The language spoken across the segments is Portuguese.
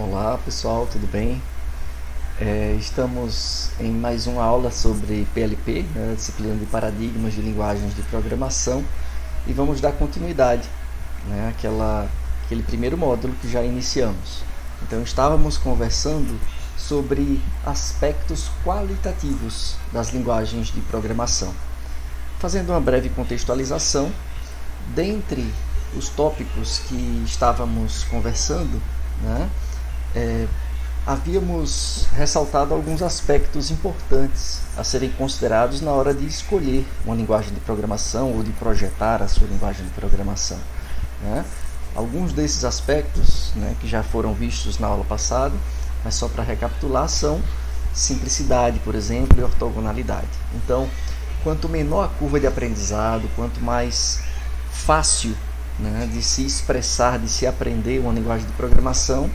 Olá pessoal, tudo bem? Estamos em mais uma aula sobre PLP, né, disciplina de paradigmas de linguagens de programação, e vamos dar continuidade, né, aquele primeiro módulo que já iniciamos. Então estávamos conversando sobre aspectos qualitativos das linguagens de programação. Fazendo uma breve contextualização, dentre os tópicos que estávamos conversando, né, havíamos ressaltado alguns aspectos importantes a serem considerados na hora de escolher uma linguagem de programação ou de projetar a sua linguagem de programação, né? Alguns desses aspectos, né, que já foram vistos na aula passada, mas só para recapitular, são simplicidade, por exemplo, e ortogonalidade. Então, quanto menor a curva de aprendizado, quanto mais fácil, né, de se expressar, de se aprender uma linguagem de programação,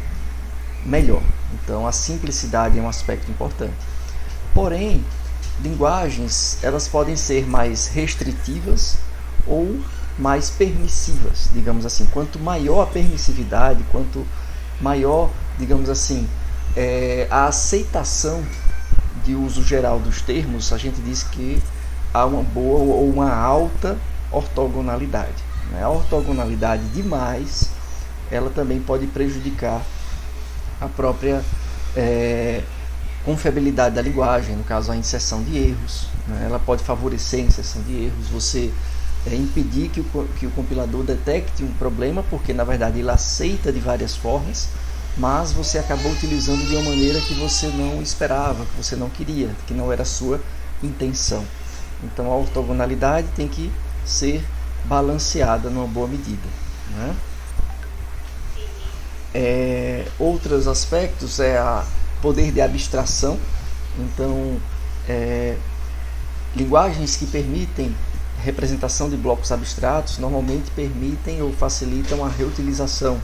melhor. Então a simplicidade é um aspecto importante. Porém, linguagens elas podem ser mais restritivas ou mais permissivas, digamos assim. Quanto maior a permissividade, quanto maior, digamos assim, a aceitação de uso geral dos termos, a gente diz que há uma boa ou uma alta ortogonalidade. A ortogonalidade demais, ela também pode prejudicar a própria confiabilidade da linguagem, no caso a inserção de erros, né? Ela pode favorecer a inserção de erros, você impedir que o compilador detecte um problema, porque na verdade ele aceita de várias formas, mas você acabou utilizando de uma maneira que você não esperava, que você não queria, que não era a sua intenção. Então a ortogonalidade tem que ser balanceada numa boa medida, né? Outros aspectos é a poder de abstração. Então, linguagens que permitem representação de blocos abstratos normalmente permitem ou facilitam a reutilização,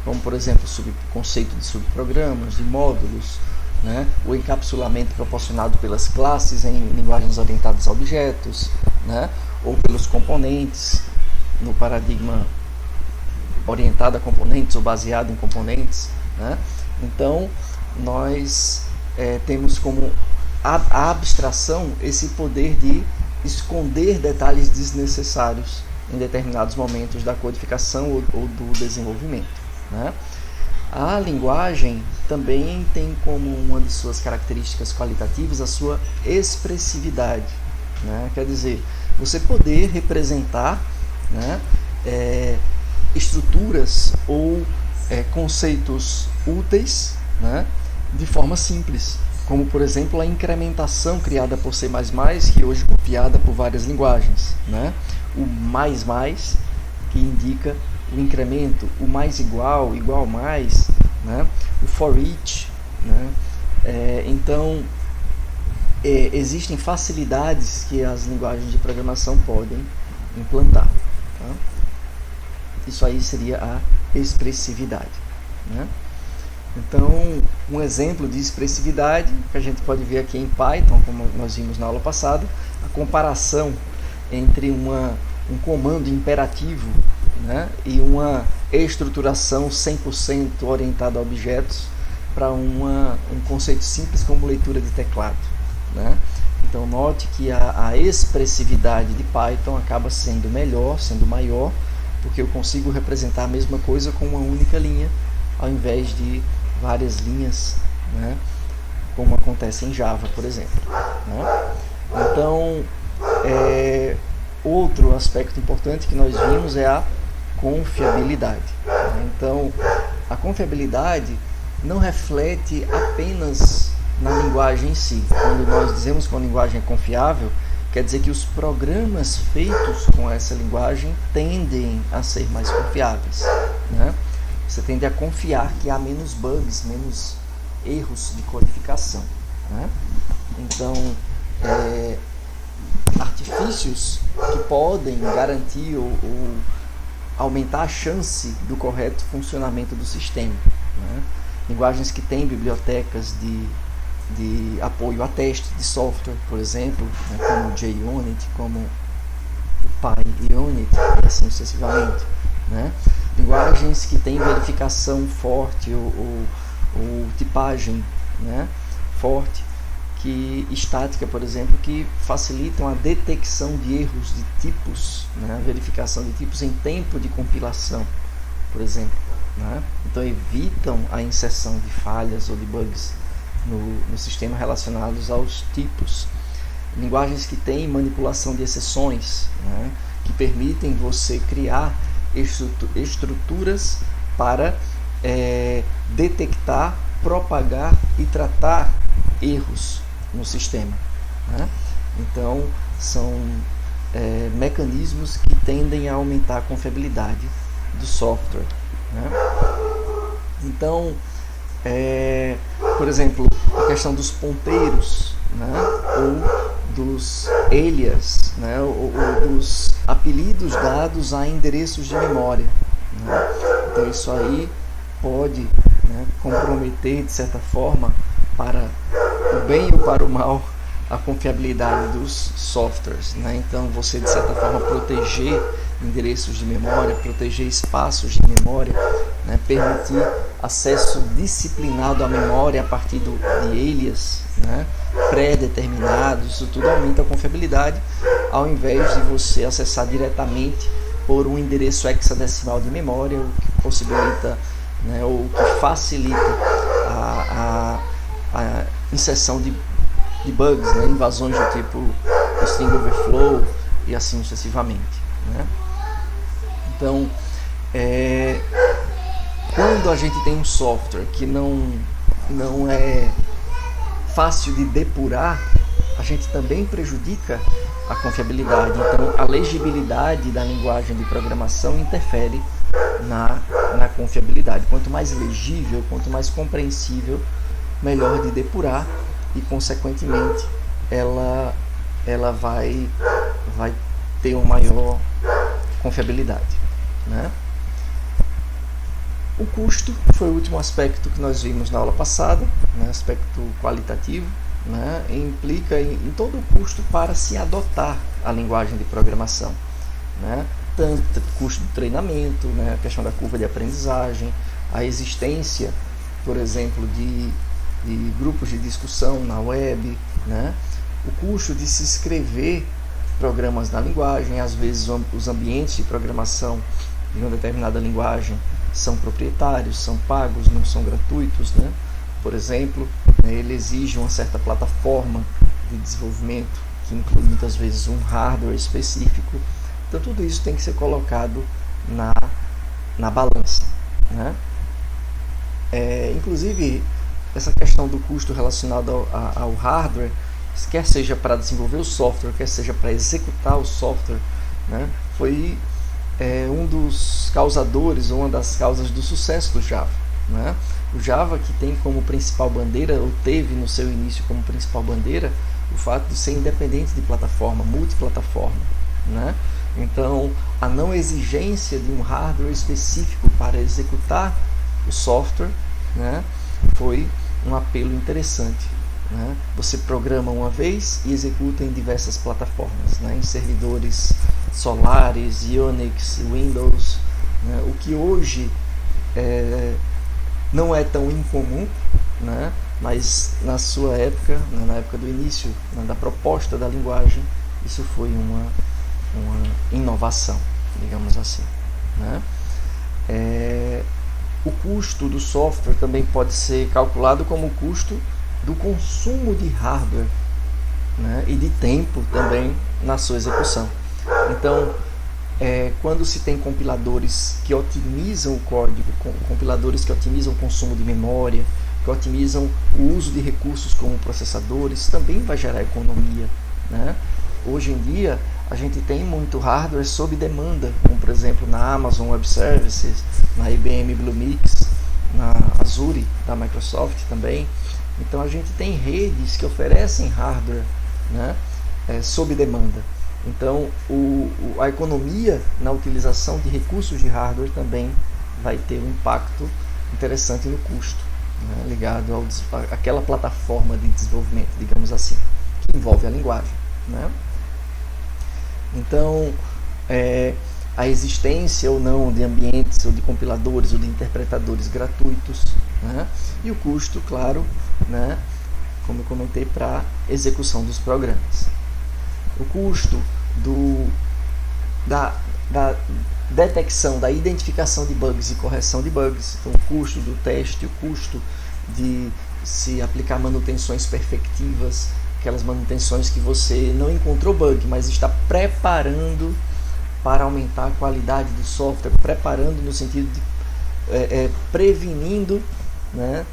como por exemplo o conceito de subprogramas, de módulos, né? O encapsulamento proporcionado pelas classes em linguagens orientadas a objetos, né? Ou pelos componentes no paradigma orientado a componentes ou baseado em componentes, né? Então nós temos como a abstração esse poder de esconder detalhes desnecessários em determinados momentos da codificação ou do desenvolvimento, né? A linguagem também tem como uma de suas características qualitativas a sua expressividade, né? Quer dizer, você poder representar, né, estruturas ou conceitos úteis, né, de forma simples, como por exemplo a incrementação criada por C++, que hoje é copiada por várias linguagens, né? O mais, que indica o incremento, o mais igual, igual mais, né? O for each, né? Então existem facilidades que as linguagens de programação podem implantar, tá? Isso aí seria a expressividade, né? Então, um exemplo de expressividade que a gente pode ver aqui em Python, como nós vimos na aula passada, a comparação entre um comando imperativo, né, e uma estruturação 100% orientada a objetos para um conceito simples como leitura de teclado, né? Então, note que a expressividade de Python acaba sendo melhor, sendo maior, porque eu consigo representar a mesma coisa com uma única linha, ao invés de várias linhas, né, como acontece em Java, por exemplo, né? Então, outro aspecto importante que nós vimos é a confiabilidade, né? Então, a confiabilidade não reflete apenas na linguagem em si. Quando nós dizemos que uma linguagem é confiável, quer dizer que os programas feitos com essa linguagem tendem a ser mais confiáveis, né? Você tende a confiar que há menos bugs, menos erros de codificação, né? Então, artifícios que podem garantir ou aumentar a chance do correto funcionamento do sistema, né? Linguagens que têm bibliotecas de apoio a teste de software, por exemplo, né, como o JUnit, como o PyUnit e assim sucessivamente, né? Linguagens que têm verificação forte ou ou tipagem, né, forte, estática, por exemplo, que facilitam a detecção de erros de tipos, né, a verificação de tipos em tempo de compilação, por exemplo, né? Então evitam a inserção de falhas ou de bugs no sistema relacionados aos tipos. Linguagens que têm manipulação de exceções, né, que permitem você criar estruturas para detectar, propagar e tratar erros no sistema, né? Então são mecanismos que tendem a aumentar a confiabilidade do software, né? Então, por exemplo, a questão dos ponteiros, né, ou dos alias, né, ou dos apelidos dados a endereços de memória, né? Então isso aí pode, né, comprometer de certa forma, para o bem ou para o mal, a confiabilidade dos softwares, né? Então você de certa forma proteger endereços de memória, proteger espaços de memória, né, permitir acesso disciplinado à memória a partir de alias, né, pré-determinados, isso tudo aumenta a confiabilidade, ao invés de você acessar diretamente por um endereço hexadecimal de memória, o que possibilita, né, ou que facilita a inserção de bugs, né, invasões do tipo string overflow e assim sucessivamente, né? Então, quando a gente tem um software que não é fácil de depurar, a gente também prejudica a confiabilidade. Então, a legibilidade da linguagem de programação interfere na confiabilidade. Quanto mais legível, quanto mais compreensível, melhor de depurar e, consequentemente, ela vai ter uma maior confiabilidade, né? O custo foi o último aspecto que nós vimos na aula passada, né? Aspecto qualitativo, né? Implica em todo o custo para se adotar a linguagem de programação, né? Tanto custo de treinamento, né? A questão da curva de aprendizagem, a existência, por exemplo, de grupos de discussão na web, né? O custo de se escrever programas na linguagem, às vezes os ambientes de programação de uma determinada linguagem são proprietários, são pagos, não são gratuitos, né? Por exemplo, ele exige uma certa plataforma de desenvolvimento que inclui muitas vezes um hardware específico. Então tudo isso tem que ser colocado na balança, né? Inclusive essa questão do custo relacionado ao hardware, quer seja para desenvolver o software, quer seja para executar o software, né, foi um dos causadores, ou uma das causas do sucesso do Java, né? O Java, que tem como principal bandeira, ou teve no seu início como principal bandeira, o fato de ser independente de plataforma, multiplataforma, né? Então, a não exigência de um hardware específico para executar o software, né, foi um apelo interessante, né? Você programa uma vez e executa em diversas plataformas, né, em servidores Solaris, Unix, Windows, né, o que hoje não é tão incomum, né, mas na sua época, né, na época do início, né, da proposta da linguagem, isso foi uma inovação, digamos assim, né? O custo do software também pode ser calculado como o custo do consumo de hardware, né, e de tempo também na sua execução. Então, quando se tem compiladores que otimizam o código, compiladores que otimizam o consumo de memória, que otimizam o uso de recursos como processadores, também vai gerar economia, né? Hoje em dia, a gente tem muito hardware sob demanda, como por exemplo na Amazon Web Services, na IBM Bluemix, na Azure da Microsoft também. Então a gente tem redes que oferecem hardware, né, sob demanda. Então a economia na utilização de recursos de hardware também vai ter um impacto interessante no custo, né, ligado àquela plataforma de desenvolvimento, digamos assim, que envolve a linguagem, né? Então, a existência ou não de ambientes ou de compiladores ou de interpretadores gratuitos, né? E o custo, claro, né, como eu comentei, para execução dos programas. O custo da detecção, da identificação de bugs e correção de bugs, então o custo do teste, o custo de se aplicar manutenções perfectivas, aquelas manutenções que você não encontrou bug, mas está preparando para aumentar a qualidade do software, preparando no sentido de prevenindo, né,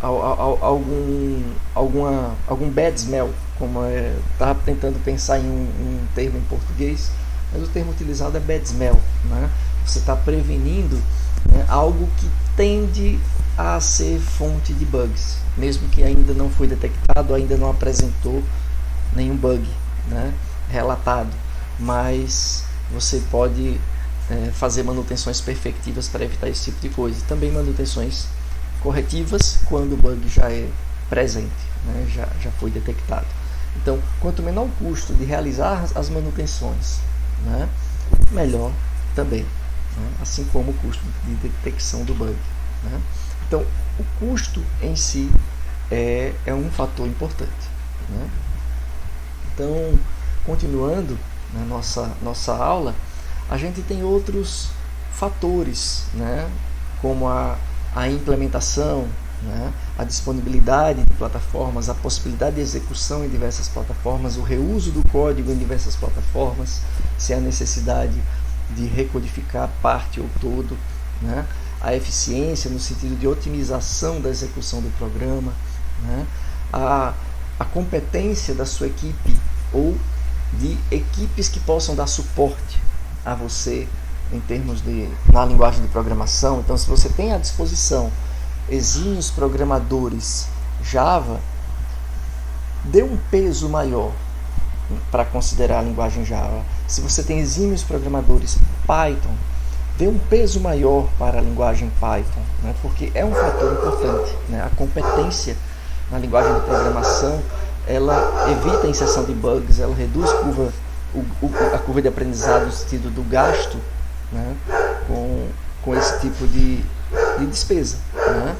algum bad smell, como estava tentando pensar em um termo em português, mas o termo utilizado é bad smell, né? Você está prevenindo, né, algo que tende a ser fonte de bugs, mesmo que ainda não foi detectado, ainda não apresentou nenhum bug, né, relatado, mas você pode fazer manutenções perfectivas para evitar esse tipo de coisa. Também manutenções corretivas quando o bug já é presente, né, já foi detectado. Então, quanto menor o custo de realizar as manutenções, né, melhor também, né, assim como o custo de detecção do bug, né. Então, o custo em si é um fator importante, né. Então, continuando na nossa aula, a gente tem outros fatores, né, como a implementação, né, a disponibilidade de plataformas, a possibilidade de execução em diversas plataformas, o reuso do código em diversas plataformas, se há necessidade de recodificar parte ou todo, né, a eficiência no sentido de otimização da execução do programa, né, a competência da sua equipe ou de equipes que possam dar suporte a você em termos na linguagem de programação. Então, se você tem à disposição exímios programadores Java, dê um peso maior para considerar a linguagem Java. Se você tem exímios programadores Python, dê um peso maior para a linguagem Python, né? Porque é um fator importante, né? A competência na linguagem de programação, ela evita a inserção de bugs, ela reduz a curva de aprendizado no sentido do gasto, né, com esse tipo de despesa, né?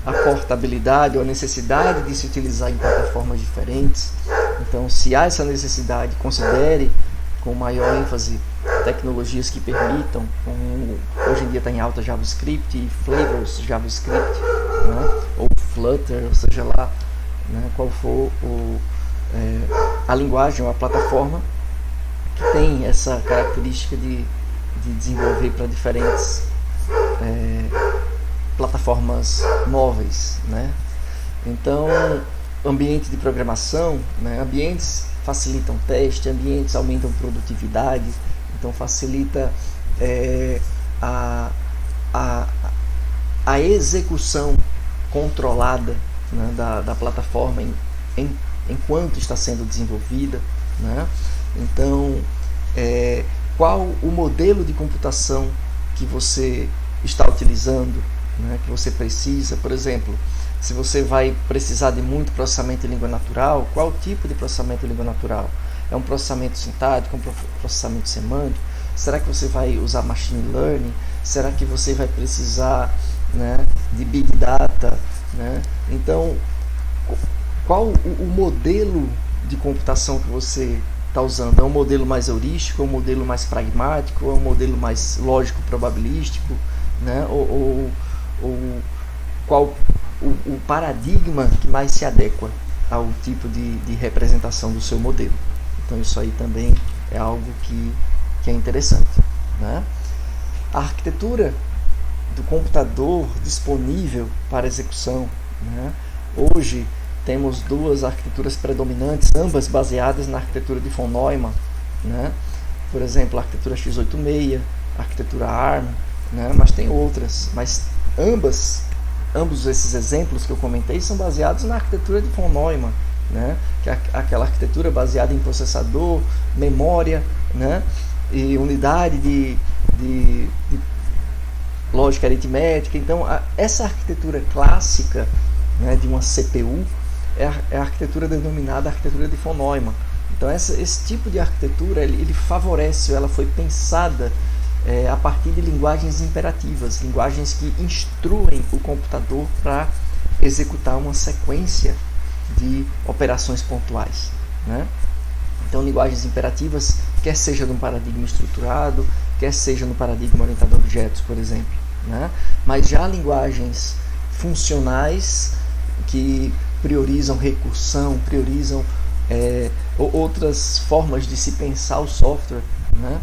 A portabilidade ou a necessidade de se utilizar em plataformas diferentes. Então, se há essa necessidade, considere com maior ênfase tecnologias que permitam, como hoje em dia está em alta JavaScript e Flavors JavaScript, né, ou Flutter, ou seja lá, né, qual for a linguagem ou a plataforma que tem essa característica de desenvolver para diferentes plataformas móveis, né? Então, ambiente de programação, né? Ambientes facilitam teste, ambientes aumentam produtividade, então facilita a execução controlada, né, da plataforma enquanto está sendo desenvolvida, né? Então, qual o modelo de computação que você está utilizando, né, que você precisa? Por exemplo, se você vai precisar de muito processamento em língua natural, qual tipo de processamento em língua natural? É um processamento sintático, um processamento semântico? Será que você vai usar machine learning? Será que você vai precisar, né, de big data, né? Então, qual o modelo de computação que você está usando? É um modelo mais heurístico, é um modelo mais pragmático, é um modelo mais lógico probabilístico, né? Ou qual o paradigma que mais se adequa ao tipo de representação do seu modelo? Então isso aí também é algo que é interessante, né? A arquitetura do computador disponível para execução, né? Hoje temos duas arquiteturas predominantes, ambas baseadas na arquitetura de von Neumann, né? Por exemplo, a arquitetura x86, a arquitetura ARM, né? Mas tem outras, mas ambos esses exemplos que eu comentei são baseados na arquitetura de von Neumann, né? Que é aquela arquitetura baseada em processador, memória, né? E unidade de lógica aritmética. Então, essa arquitetura clássica, né, de uma CPU é a arquitetura denominada arquitetura de von Neumann. Então esse tipo de arquitetura ele favorece, ela foi pensada a partir de linguagens imperativas, linguagens que instruem o computador para executar uma sequência de operações pontuais, né? Então, linguagens imperativas, quer seja no paradigma estruturado, quer seja no paradigma orientado a objetos, por exemplo, né? Mas já linguagens funcionais que priorizam recursão, priorizam outras formas de se pensar o software, né?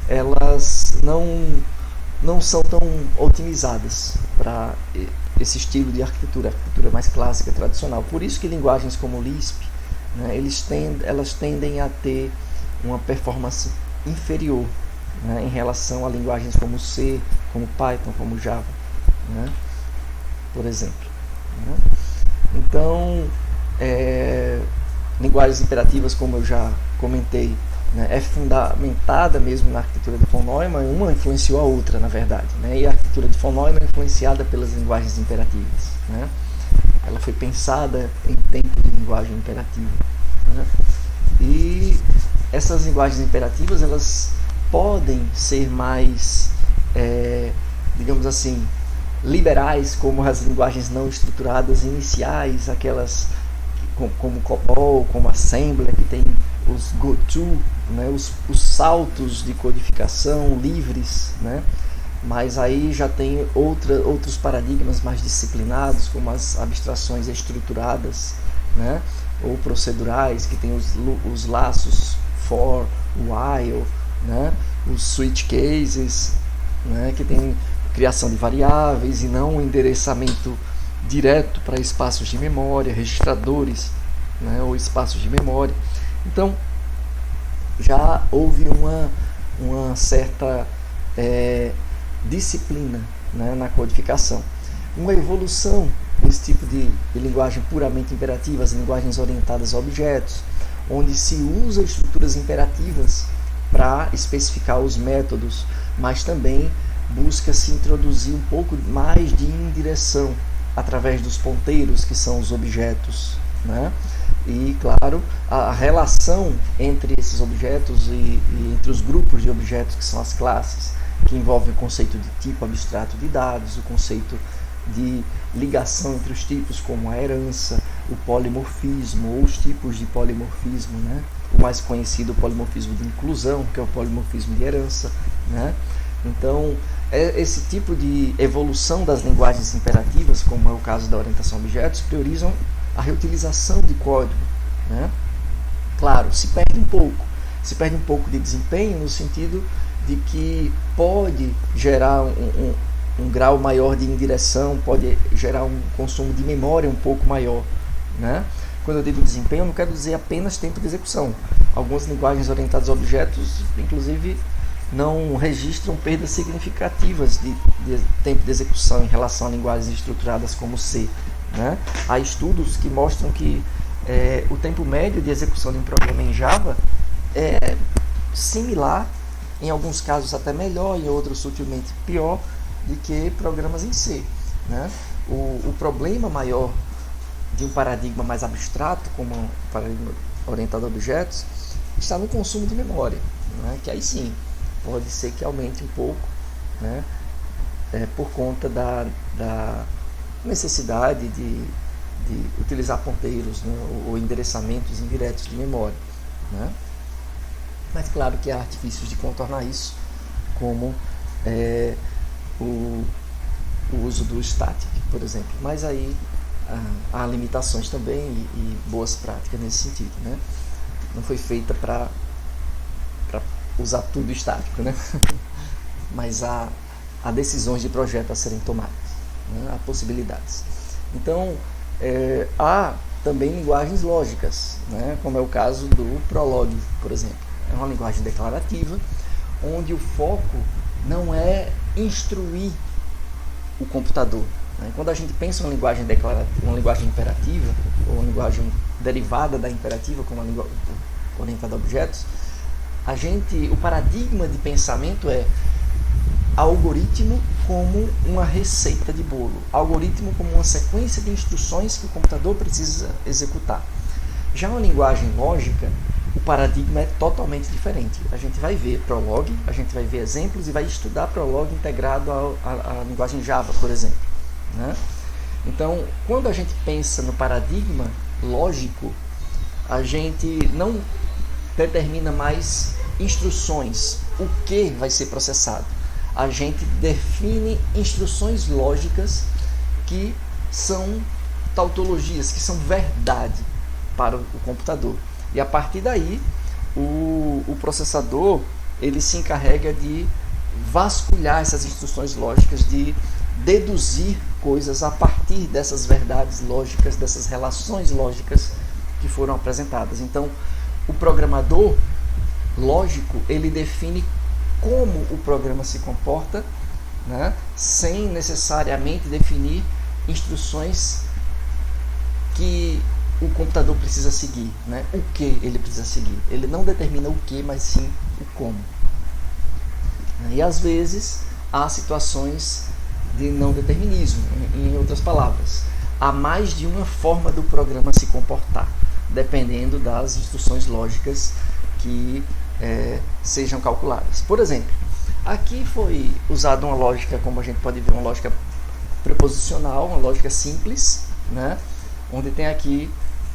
Elas não são tão otimizadas para esse estilo de arquitetura mais clássica, tradicional. Por isso que linguagens como o Lisp, né, elas tendem a ter uma performance inferior, né, em relação a linguagens como C, como Python, como Java, né, por exemplo, né? Então, linguagens imperativas, como eu já comentei, né, é fundamentada mesmo na arquitetura de von Neumann. Uma influenciou a outra, na verdade, né? E a arquitetura de von Neumann é influenciada pelas linguagens imperativas, né? Ela foi pensada em tempo de linguagem imperativa, né? E essas linguagens imperativas, elas podem ser mais, digamos assim, liberais, como as linguagens não estruturadas iniciais, aquelas como COBOL, como Assembler, que tem os GoTo, né, os saltos de codificação livres, né? Mas aí já tem outros paradigmas mais disciplinados, como as abstrações estruturadas, né, ou procedurais, que tem os laços for, while, né, os switch cases, né, que tem criação de variáveis e não endereçamento direto para espaços de memória, registradores, né, ou espaços de memória. Então, já houve uma certa disciplina, né, na codificação. Uma evolução desse tipo de linguagem puramente imperativa, as linguagens orientadas a objetos, onde se usa estruturas imperativas para especificar os métodos, mas também busca se introduzir um pouco mais de indireção através dos ponteiros, que são os objetos, né? E, claro, a relação entre esses objetos e entre os grupos de objetos, que são as classes, que envolve o conceito de tipo abstrato de dados, o conceito de ligação entre os tipos, como a herança, o polimorfismo, ou os tipos de polimorfismo, né? O mais conhecido, o polimorfismo de inclusão, que é o polimorfismo de herança, né? Então, esse tipo de evolução das linguagens imperativas, como é o caso da orientação a objetos, priorizam a reutilização de código, né? Claro, se perde um pouco de desempenho, no sentido de que pode gerar um grau maior de indireção, pode gerar um consumo de memória um pouco maior, né? Quando eu digo desempenho, eu não quero dizer apenas tempo de execução. Algumas linguagens orientadas a objetos, inclusive, não registram perdas significativas de tempo de execução em relação a linguagens estruturadas como C, né? Há estudos que mostram que o tempo médio de execução de um programa em Java é similar, em alguns casos até melhor, em outros sutilmente pior, do que programas em C, né? O problema maior de um paradigma mais abstrato, como um paradigma orientado a objetos, está no consumo de memória, né? Que aí sim, pode ser que aumente um pouco, né? Por conta da necessidade de utilizar ponteiros, né, ou endereçamentos indiretos de memória, né? Mas claro que há artifícios de contornar isso, como o uso do static, por exemplo. Mas aí há limitações também e boas práticas nesse sentido, né? Não foi feita para usar tudo estático, né? Mas há decisões de projeto a serem tomadas, né? Há possibilidades. Então, há também linguagens lógicas, né? Como é o caso do Prolog, por exemplo. É uma linguagem declarativa, onde o foco não é instruir o computador, né? Quando a gente pensa em uma linguagem declarativa, uma linguagem imperativa, ou uma linguagem derivada da imperativa, como a linguagem orientada a objetos, o paradigma de pensamento é algoritmo como uma receita de bolo, algoritmo como uma sequência de instruções que o computador precisa executar. Já uma linguagem lógica, o paradigma é totalmente diferente. A gente vai ver Prolog, a gente vai ver exemplos e vai estudar Prolog integrado à linguagem Java, por exemplo, né? Então, quando a gente pensa no paradigma lógico, a gente não determina mais instruções, o que vai ser processado. A gente define instruções lógicas que são tautologias, que são verdade para o computador. E a partir daí, o processador ele se encarrega de vasculhar essas instruções lógicas, de deduzir coisas a partir dessas verdades lógicas, dessas relações lógicas que foram apresentadas. Então, o programador lógico, ele define como o programa se comporta, né, sem necessariamente definir instruções que o computador precisa seguir, né? O que ele precisa seguir. Ele não determina o que, mas sim o como. E às vezes há situações de não determinismo, em outras palavras. Há mais de uma forma do programa se comportar, dependendo das instruções lógicas que sejam calculadas. Por exemplo, aqui foi usada uma lógica, como a gente pode ver, uma lógica preposicional, uma lógica simples, né? Onde tem aqui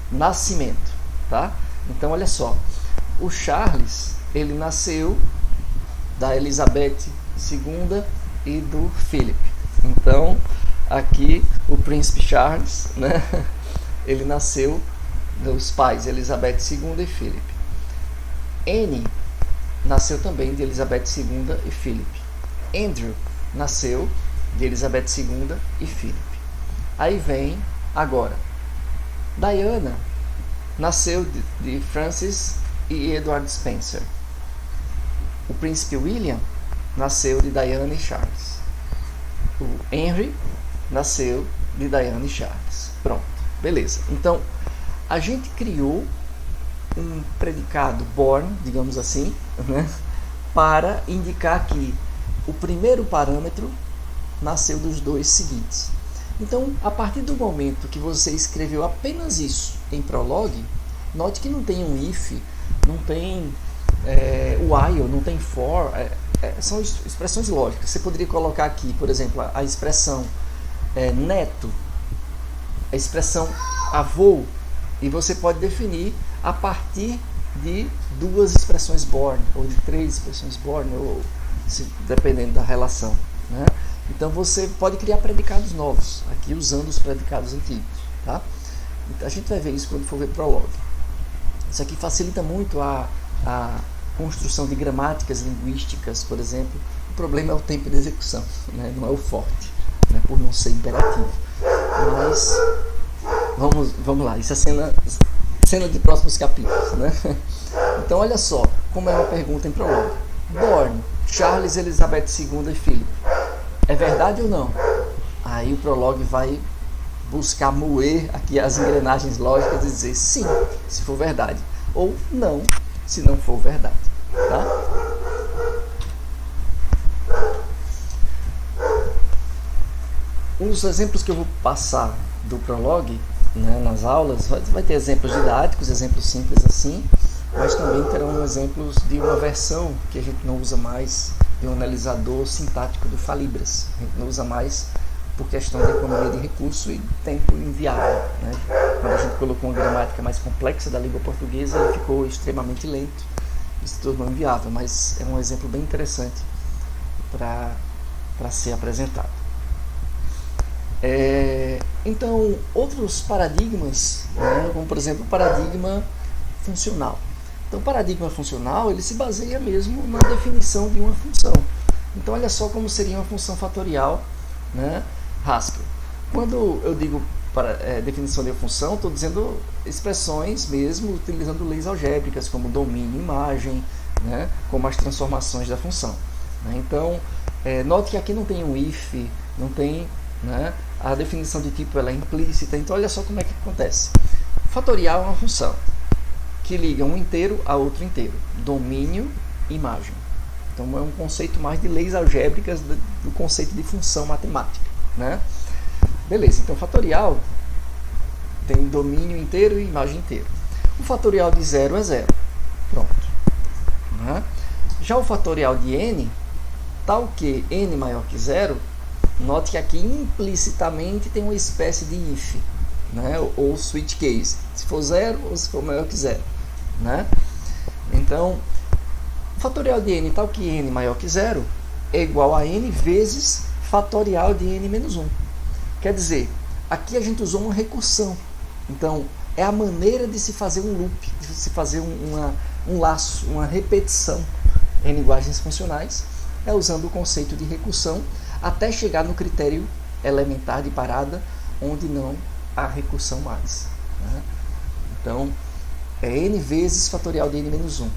nascimento, tá? Então, olha só, o Charles, ele nasceu da Elizabeth II e do Philip. Então, aqui o príncipe Charles, né? Ele nasceu dos pais Elizabeth II e Philip. Anne nasceu também de Elizabeth II e Philip. Andrew nasceu de Elizabeth II e Philip. Aí vem agora. Diana nasceu de Francis e Edward Spencer. O príncipe William nasceu de Diana e Charles. O Henry nasceu de Diana e Charles. Pronto, beleza. Então, a gente criou um predicado born, digamos assim, né, para indicar que o primeiro parâmetro nasceu dos dois seguintes. Então, a partir do momento que você escreveu apenas isso em Prolog, note que não tem um if, não tem while, não tem for, são expressões lógicas. Você poderia colocar aqui, por exemplo, a expressão neto, a expressão avô, e você pode definir a partir de duas expressões born, ou de três expressões born, ou dependendo da relação, né? Então você pode criar predicados novos, aqui usando os predicados antigos, tá? A gente vai ver isso quando for ver Prolog. Isso aqui facilita muito a construção de gramáticas linguísticas, por exemplo. O problema é o tempo de execução, né? Não é o forte, né? Por não ser imperativo. Mas vamos lá, isso é cena de próximos capítulos, né? Então olha só como é uma pergunta em Prolog. Born, Charles, Elizabeth II e Philip. É verdade ou não? Aí o Prolog vai buscar moer aqui as engrenagens lógicas e dizer sim, se for verdade, ou não, se não for verdade, tá? Os exemplos que eu vou passar do Prolog, né, nas aulas, vai ter exemplos didáticos, exemplos simples assim, mas também terão exemplos de uma versão que a gente não usa mais, de um analisador sintático do Falibras. A gente não usa mais por questão de economia de recurso e tempo inviável, né? Quando a gente colocou uma gramática mais complexa da língua portuguesa, ele ficou extremamente lento e se tornou inviável, mas é um exemplo bem interessante para ser apresentado. Então, outros paradigmas, né, como por exemplo o paradigma funcional. Então, o paradigma funcional ele se baseia mesmo na definição de uma função. Então, olha só como seria uma função fatorial, né, Haskell. Quando eu digo definição de uma função, estou dizendo expressões mesmo utilizando leis algébricas, como domínio, imagem, né, como as transformações da função, né? Então, note que aqui não tem um if, não tem, né, a definição de tipo ela é implícita. Então, olha só como é que acontece. Fatorial é uma função que liga um inteiro a outro inteiro. Domínio, imagem. Então é um conceito mais de leis algébricas do conceito de função matemática, né? Beleza, então fatorial tem domínio inteiro e imagem inteira. O fatorial de 0 é 0. Né? Já o fatorial de n, tal que n maior que zero, note que aqui implicitamente tem uma espécie de if, né? Ou switch case, se for zero ou se for maior que zero. Né? Então, o fatorial de n tal que n maior que zero é igual a n vezes fatorial de n menos 1. Quer dizer, aqui a gente usou uma recursão. Então, é a maneira de se fazer um loop, de se fazer um laço, uma repetição em linguagens funcionais, é usando o conceito de recursão até chegar no critério elementar de parada, onde não há recursão mais. Né? Então, é n vezes fatorial de n menos 1.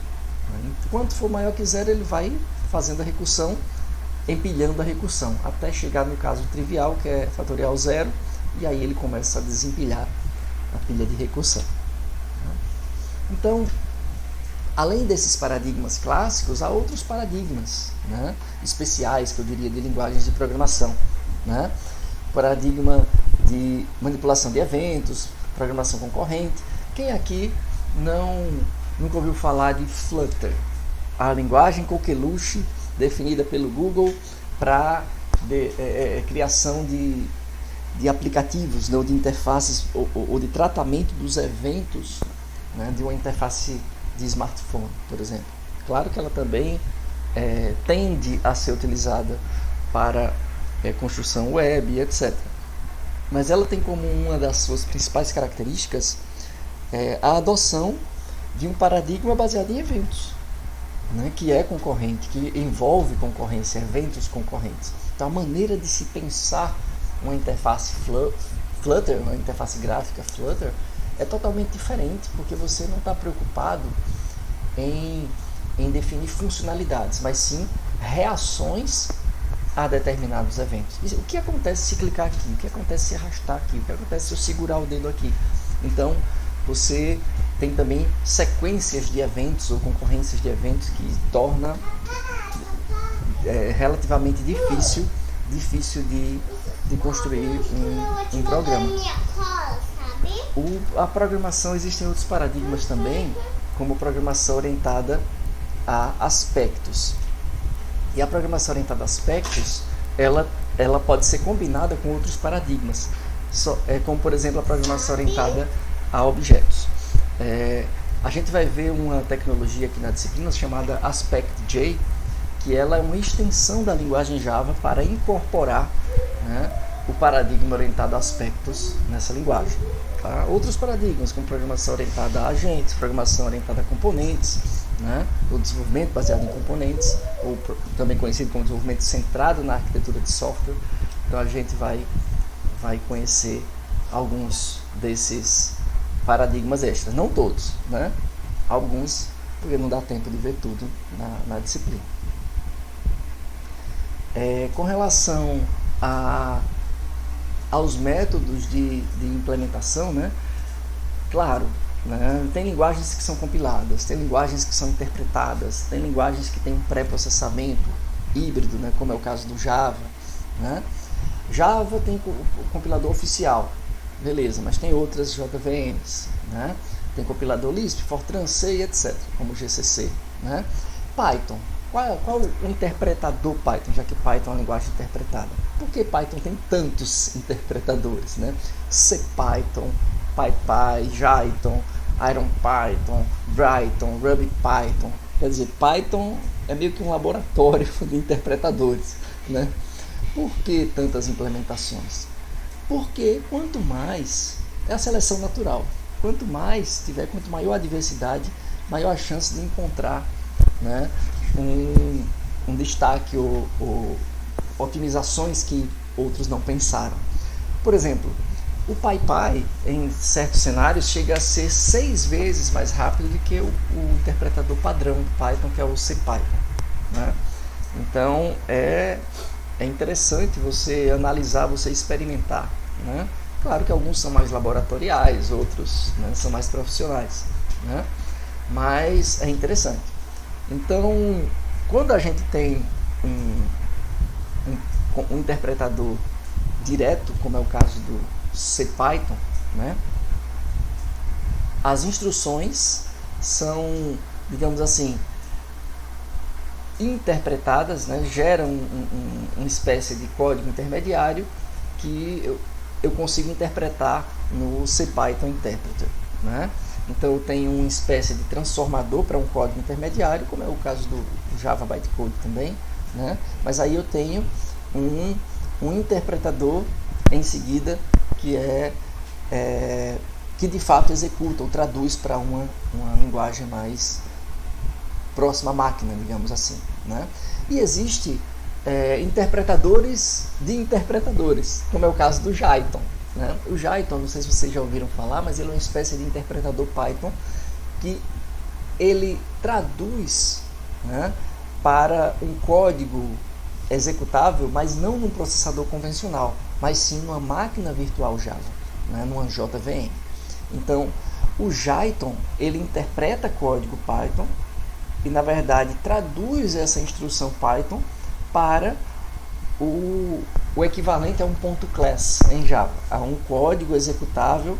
Quanto for maior que zero, ele vai fazendo a recursão, empilhando a recursão, até chegar no caso trivial, que é fatorial zero, e aí ele começa a desempilhar a pilha de recursão. Então, além desses paradigmas clássicos, há outros paradigmas, né, especiais, que eu diria, de linguagens de programação. Né? Paradigma de manipulação de eventos, programação concorrente. Quem aqui nunca ouviu falar de Flutter? A linguagem coqueluche definida pelo Google para criação de aplicativos, né, ou de interfaces, ou de tratamento dos eventos, né, de uma interface de smartphone, por exemplo. Claro que ela também tende a ser utilizada para construção web, etc. Mas ela tem como uma das suas principais características a adoção de um paradigma baseado em eventos, né, que é concorrente, que envolve concorrência, eventos concorrentes. Então, a maneira de se pensar uma interface Flutter, uma interface gráfica Flutter, é totalmente diferente, porque você não está preocupado em definir funcionalidades, mas sim reações a determinados eventos. O que acontece se clicar aqui? O que acontece se arrastar aqui? O que acontece se eu segurar o dedo aqui? Então, você tem também sequências de eventos ou concorrências de eventos que torna relativamente difícil de construir um programa. A programação, existem outros paradigmas também, como programação orientada a aspectos. E a programação orientada a aspectos, ela pode ser combinada com outros paradigmas, como, por exemplo, a programação orientada a objetos. A gente vai ver uma tecnologia aqui na disciplina chamada AspectJ, que ela é uma extensão da linguagem Java para incorporar, né, o paradigma orientado a aspectos nessa linguagem. Tá? Outros paradigmas, como programação orientada a agentes, programação orientada a componentes, né, o desenvolvimento baseado em componentes, ou também conhecido como desenvolvimento centrado na arquitetura de software. Então a gente vai conhecer alguns desses paradigmas extras, não todos, né? Alguns, porque não dá tempo de ver tudo na disciplina. Com relação aos métodos de implementação, né? Claro, né? Tem linguagens que são compiladas, tem linguagens que são interpretadas, tem linguagens que têm um pré-processamento híbrido, né? Como é o caso do Java. Né? Java tem o compilador oficial, beleza, mas tem outras JVMs, né? Tem compilador Lisp, Fortran, C, etc., como o GCC. Né? Python. Qual o interpretador Python, já que Python é uma linguagem interpretada? Por que Python tem tantos interpretadores? Né? CPython, PyPy, Jython, IronPython, Brython, RubyPython. Quer dizer, Python é meio que um laboratório de interpretadores. Né? Por que tantas implementações? Porque quanto mais, é a seleção natural, quanto maior a diversidade, maior a chance de encontrar, né, um destaque ou otimizações que outros não pensaram. Por exemplo, o PyPy, em certos cenários, chega a ser 6 vezes mais rápido do que o interpretador padrão do Python, que é o CPython. Né? Então, é interessante você analisar, você experimentar. Né? Claro que alguns são mais laboratoriais, outros, né, são mais profissionais. Né? Mas é interessante. Então, quando a gente tem um interpretador direto, como é o caso do CPython, né, as instruções são, digamos assim, interpretadas, né, geram uma espécie de código intermediário que eu consigo interpretar no CPython Interpreter, né? Então eu tenho uma espécie de transformador para um código intermediário, como é o caso do Java Bytecode também, né? Mas aí eu tenho um interpretador em seguida que de fato executa ou traduz para uma linguagem mais próxima à máquina, digamos assim, né? E existe interpretadores de interpretadores, como é o caso do Jython, né? O Jython, não sei se vocês já ouviram falar, mas ele é uma espécie de interpretador Python que ele traduz, né, para um código executável, mas não num processador convencional, mas sim numa máquina virtual Java, né, numa JVM. Então, o Jython, ele interpreta código Python e, na verdade, traduz essa instrução Python para o equivalente a um ponto .class em Java, a um código executável,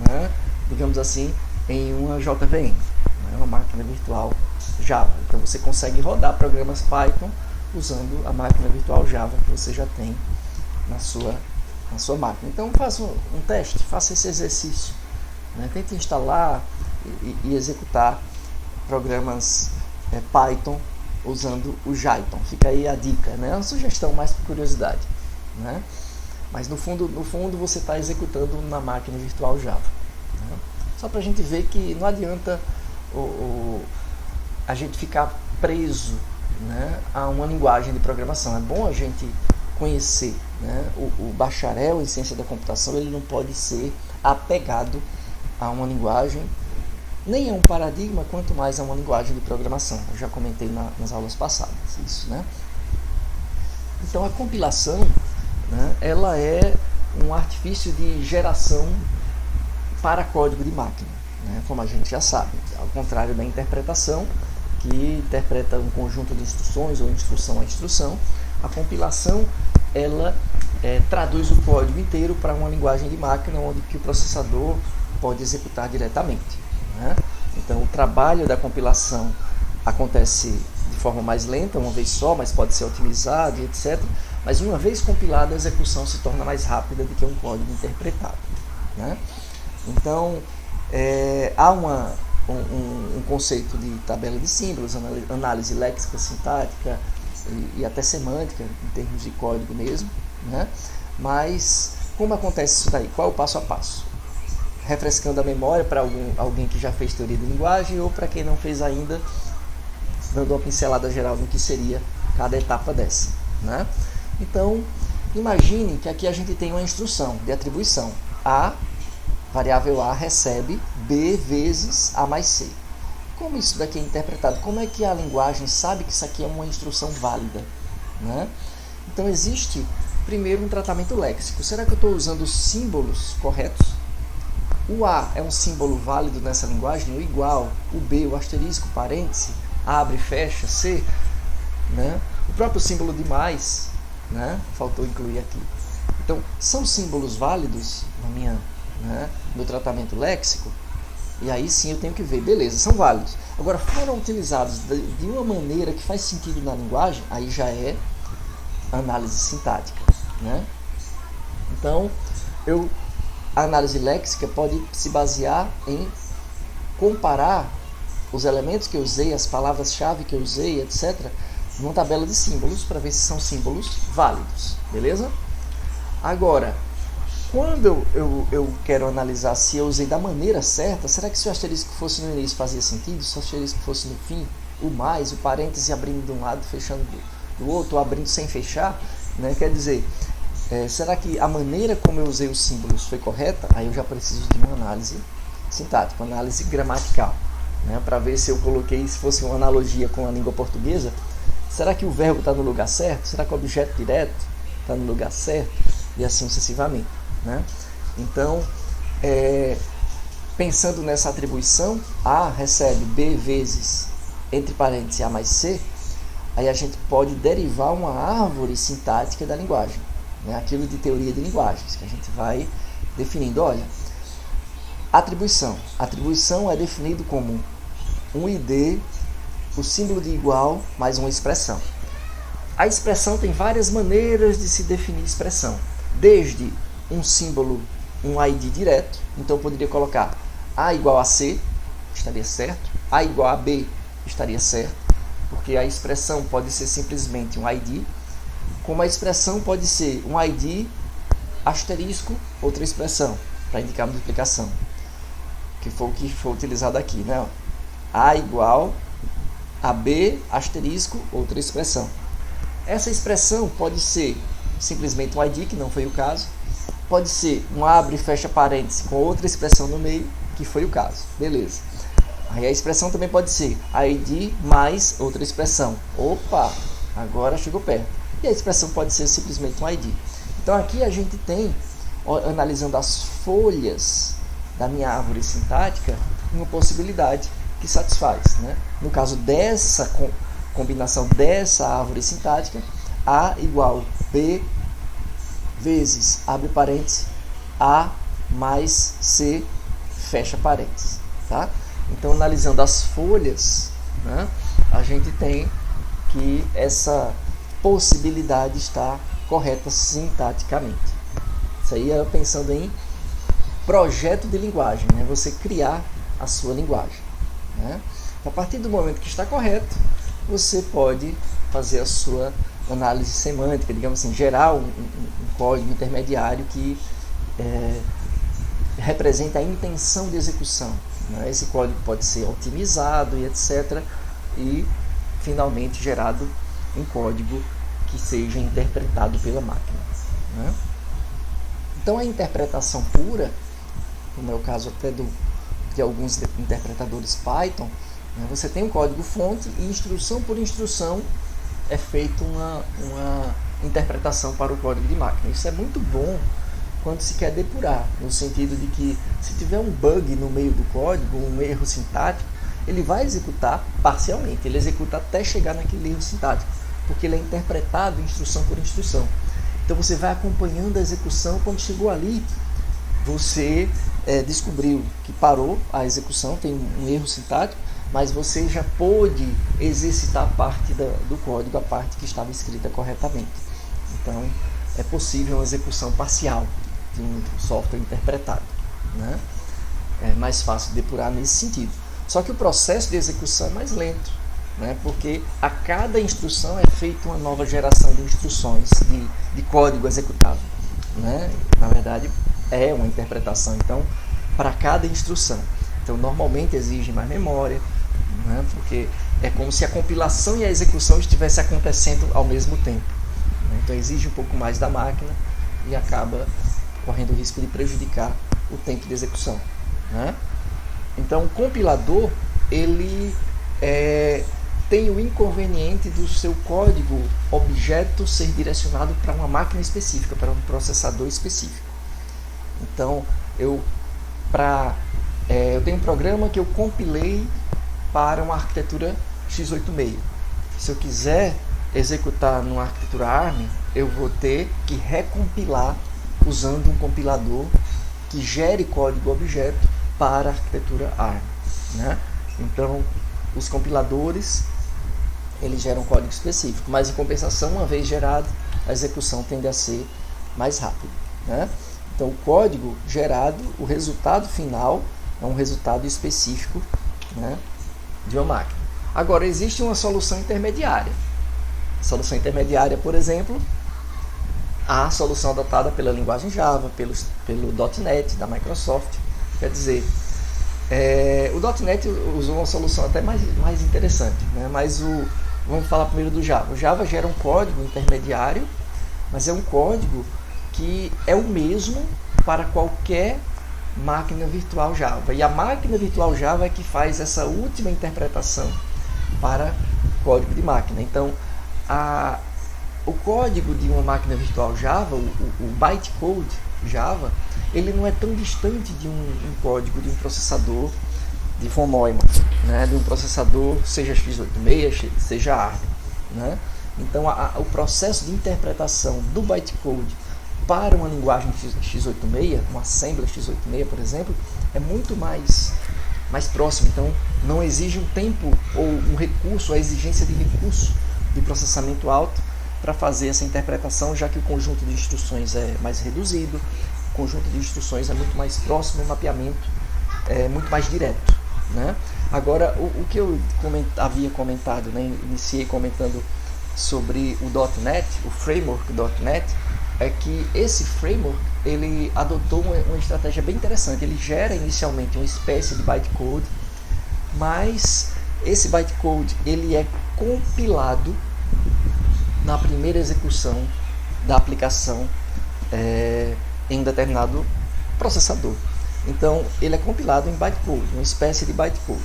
né, digamos assim, em uma JVM, né, uma máquina virtual Java. Então você consegue rodar programas Python usando a máquina virtual Java que você já tem na sua máquina. Então faça um teste, faça esse exercício, né, tente instalar e executar programas Python usando o Jython. Fica aí a dica, né? É uma sugestão mais por curiosidade, né? Mas no fundo você está executando na máquina virtual Java, né? Só para a gente ver que não adianta a gente ficar preso, né, a uma linguagem de programação. É bom a gente conhecer, né? O bacharel em ciência da computação, ele não pode ser apegado a uma linguagem, nem a um paradigma, quanto mais a uma linguagem de programação. Eu já comentei nas aulas passadas isso, né? Então a compilação, né, ela é um artifício de geração para código de máquina, né, como a gente já sabe, ao contrário da interpretação, que interpreta um conjunto de instruções ou instrução a instrução. A compilação, ela traduz o código inteiro para uma linguagem de máquina onde que o processador pode executar diretamente, né? Então o trabalho da compilação acontece de forma mais lenta, uma vez só, mas pode ser otimizado, etc. Mas uma vez compilada, a execução se torna mais rápida do que um código interpretado, né? Então há um conceito de tabela de símbolos, análise léxica, sintática e até semântica, em termos de código mesmo, né? Mas como acontece isso daí? Qual é o passo a passo? Refrescando a memória para alguém que já fez teoria de linguagem ou para quem não fez ainda, dando uma pincelada geral no que seria cada etapa dessa, né? Então, imagine que aqui a gente tem uma instrução de atribuição. Variável A recebe B vezes A mais C. Como isso daqui é interpretado? Como é que a linguagem sabe que isso aqui é uma instrução válida, né? Então existe primeiro um tratamento léxico. Será que eu estou usando os símbolos corretos? O A é um símbolo válido nessa linguagem, o igual, o B, o asterisco, parêntese, abre, fecha, C, né? O próprio símbolo de mais, né? Faltou incluir aqui. Então, são símbolos válidos no tratamento léxico? E aí sim eu tenho que ver, beleza, são válidos. Agora, foram utilizados de uma maneira que faz sentido na linguagem, aí já é análise sintática, né? Então, a análise léxica pode se basear em comparar os elementos que eu usei, as palavras-chave que eu usei, etc., numa tabela de símbolos, para ver se são símbolos válidos, beleza? Agora, quando eu quero analisar se eu usei da maneira certa, será que se o asterisco fosse no início fazia sentido? Se o asterisco fosse no fim, o mais, o parêntese abrindo de um lado, fechando do outro, ou abrindo sem fechar, né? Quer dizer, será que a maneira como eu usei os símbolos foi correta? Aí eu já preciso de uma análise sintática, uma análise gramatical, né? Para ver se eu coloquei, se fosse uma analogia com a língua portuguesa, será que o verbo está no lugar certo? Será que o objeto direto está no lugar certo? E assim sucessivamente, né? Então, pensando nessa atribuição, A recebe B vezes, entre parênteses, A mais C, aí a gente pode derivar uma árvore sintática da linguagem, né? Aquilo de teoria de linguagens, que a gente vai definindo. Olha, atribuição. Atribuição é definido como um ID o símbolo de igual mais uma expressão. A expressão tem várias maneiras de se definir expressão, desde um símbolo, um ID direto, então eu poderia colocar A igual a C, estaria certo, A igual a B, estaria certo, porque a expressão pode ser simplesmente um ID, como a expressão pode ser um ID asterisco, outra expressão, para indicar a multiplicação, que foi o que foi utilizado aqui, né? A igual a B asterisco, outra expressão. Essa expressão pode ser simplesmente um ID, que não foi o caso, pode ser um abre e fecha parênteses com outra expressão no meio, que foi o caso, beleza. Aí a expressão também pode ser ID mais outra expressão. Opa, agora chegou perto. E a expressão pode ser simplesmente um ID. Então aqui a gente tem, analisando as folhas da minha árvore sintática, uma possibilidade que satisfaz, né? No caso dessa combinação dessa árvore sintática, A igual B vezes, abre parênteses, A mais C, fecha parênteses, tá? Então, analisando as folhas, né, a gente tem que essa possibilidade está correta sintaticamente. Isso aí é pensando em projeto de linguagem, né? Você criar a sua linguagem, né? A partir do momento que está correto, você pode fazer a sua análise semântica, digamos assim, gerar um código intermediário que representa a intenção de execução, né? Esse código pode ser otimizado e etc. E finalmente gerado um código que seja interpretado pela máquina, né? Então a interpretação pura, como é o caso até de alguns interpretadores Python, né? Você tem um código fonte e instrução por instrução é feita uma interpretação para o código de máquina. Isso é muito bom quando se quer depurar, no sentido de que se tiver um bug no meio do código, um erro sintático, ele vai executar parcialmente, ele executa até chegar naquele erro sintático, porque ele é interpretado instrução por instrução. Então você vai acompanhando a execução, quando chegou ali, você descobriu que parou a execução, tem um erro sintático, mas você já pôde exercitar a parte do código, a parte que estava escrita corretamente. Então, é possível uma execução parcial de um software interpretado, né? É mais fácil depurar nesse sentido. Só que o processo de execução é mais lento, né? Porque a cada instrução é feita uma nova geração de instruções, de código executável, né? Na verdade, é uma interpretação, então, para cada instrução. Então, normalmente exige mais memória, né? Porque é como se a compilação e a execução estivessem acontecendo ao mesmo tempo, né? Então, exige um pouco mais da máquina e acaba correndo o risco de prejudicar o tempo de execução, né? Então, o compilador, ele tem o inconveniente do seu código objeto ser direcionado para uma máquina específica, para um processador específico. Então, eu tenho um programa que eu compilei para uma arquitetura x86. Se eu quiser executar numa arquitetura ARM, eu vou ter que recompilar usando um compilador que gere código objeto para a arquitetura ARM, né? Então, os compiladores, eles geram código específico, mas em compensação, uma vez gerado, a execução tende a ser mais rápida, né? Então, o código gerado, o resultado final é um resultado específico, né, de uma máquina. Agora, existe uma solução intermediária. A solução intermediária, por exemplo, a solução adotada pela linguagem Java, pelo .NET da Microsoft. Quer dizer, o .NET usou uma solução até mais interessante, né? Mas vamos falar primeiro do Java. O Java gera um código intermediário, mas é um código que é o mesmo para qualquer máquina virtual Java. E a máquina virtual Java é que faz essa última interpretação para código de máquina. Então, o código de uma máquina virtual Java, o bytecode Java, ele não é tão distante de um código de um processador de von Neumann, né? De um processador, seja x86, seja ARM, né? Então, o processo de interpretação do bytecode para uma linguagem x86, uma assembler x86, por exemplo, é muito mais mais próximo. Então, não exige um tempo ou um recurso, a exigência de recurso de processamento alto para fazer essa interpretação, já que o conjunto de instruções é mais reduzido, o conjunto de instruções é muito mais próximo, o mapeamento é muito mais direto, né? Agora, o que eu havia comentado, né, iniciei comentando sobre o .NET, o framework .NET, é que esse framework ele adotou uma estratégia bem interessante. Ele gera inicialmente uma espécie de bytecode, mas esse bytecode ele é compilado na primeira execução da aplicação em um determinado processador. Então, ele é compilado em bytecode, uma espécie de bytecode.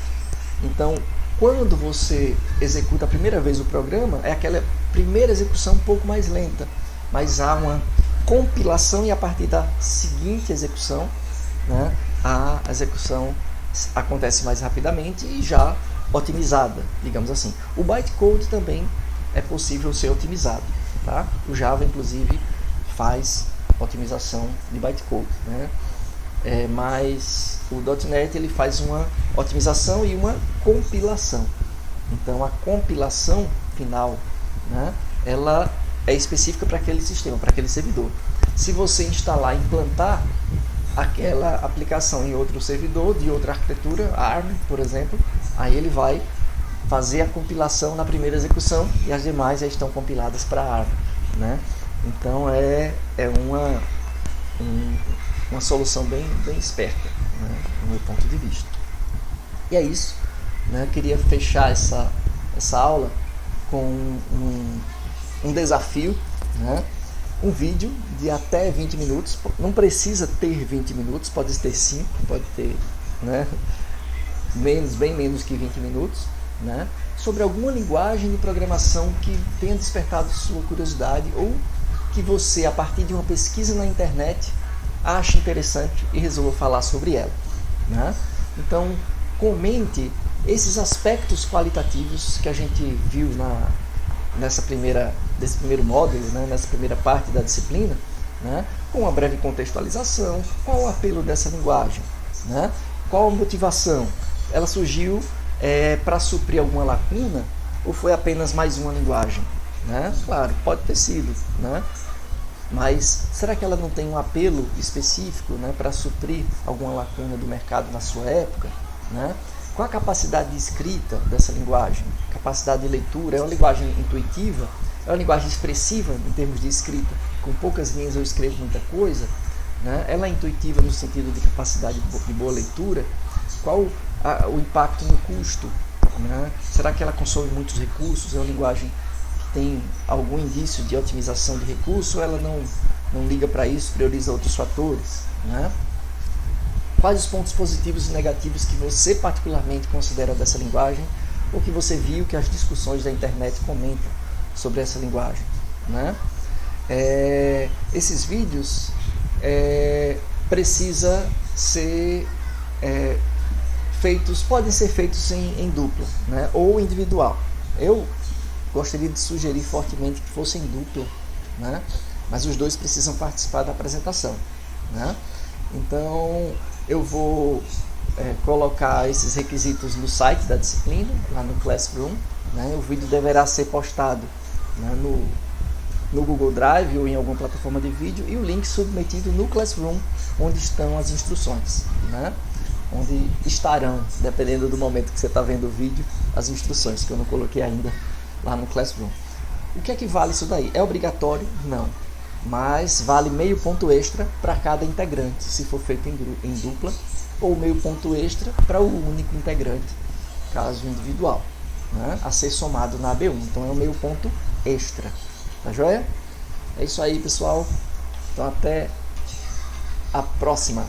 Então, quando você executa a primeira vez o programa, é aquela primeira execução um pouco mais lenta, mas há uma compilação e a partir da seguinte execução, né, a execução acontece mais rapidamente e já otimizada, digamos assim. O bytecode também é possível ser otimizado, tá? O Java, inclusive, faz otimização de bytecode, né? Mas o .NET ele faz uma otimização e uma compilação. Então a compilação final, né, ela é específica para aquele sistema, para aquele servidor. Se você instalar e implantar aquela aplicação em outro servidor de outra arquitetura, ARM, por exemplo, aí ele vai fazer a compilação na primeira execução e as demais já estão compiladas para ARM, né? Então é uma solução bem esperta, né, do meu ponto de vista. E é isso, né? Eu queria fechar essa aula com um desafio, né? Um vídeo de até 20 minutos, não precisa ter 20 minutos, pode ter 5, pode ter, né, bem menos que 20 minutos, né, sobre alguma linguagem de programação que tenha despertado sua curiosidade ou que você, a partir de uma pesquisa na internet, ache interessante e resolva falar sobre ela, né? Então, comente esses aspectos qualitativos que a gente viu desse primeiro módulo, né, nessa primeira parte da disciplina, né, com uma breve contextualização. Qual o apelo dessa linguagem, né? Qual a motivação? Ela surgiu para suprir alguma lacuna ou foi apenas mais uma linguagem, né? Claro, pode ter sido, né? Mas será que ela não tem um apelo específico, né, para suprir alguma lacuna do mercado na sua época, né? Qual a capacidade de escrita dessa linguagem? Capacidade de leitura? É uma linguagem intuitiva? É uma linguagem expressiva em termos de escrita? Com poucas linhas eu escrevo muita coisa, né? Ela é intuitiva no sentido de capacidade de boa leitura? Qual o impacto no custo, né? Será que ela consome muitos recursos? É uma linguagem que tem algum indício de otimização de recursos? Ou ela não liga para isso, prioriza outros fatores, né? Quais os pontos positivos e negativos que você particularmente considera dessa linguagem, ou que você viu que as discussões da internet comentam sobre essa linguagem, né? Esses vídeos precisa ser podem ser feitos em dupla, né, ou individual. Eu gostaria de sugerir fortemente que fosse em dupla, né, mas os dois precisam participar da apresentação, né? Então eu vou colocar esses requisitos no site da disciplina, lá no Classroom, né? O vídeo deverá ser postado, né, no Google Drive ou em alguma plataforma de vídeo, e o link submetido no Classroom, onde estão as instruções, né? Onde estarão, dependendo do momento que você está vendo o vídeo, as instruções que eu não coloquei ainda lá no Classroom. O que é que vale isso daí? É obrigatório? Não. Mas vale meio ponto extra para cada integrante, se for feito em dupla, ou meio ponto extra para o único integrante, caso individual, né, a ser somado na AB1. Então é um meio ponto extra. Tá joia? É isso aí, pessoal. Então até a próxima.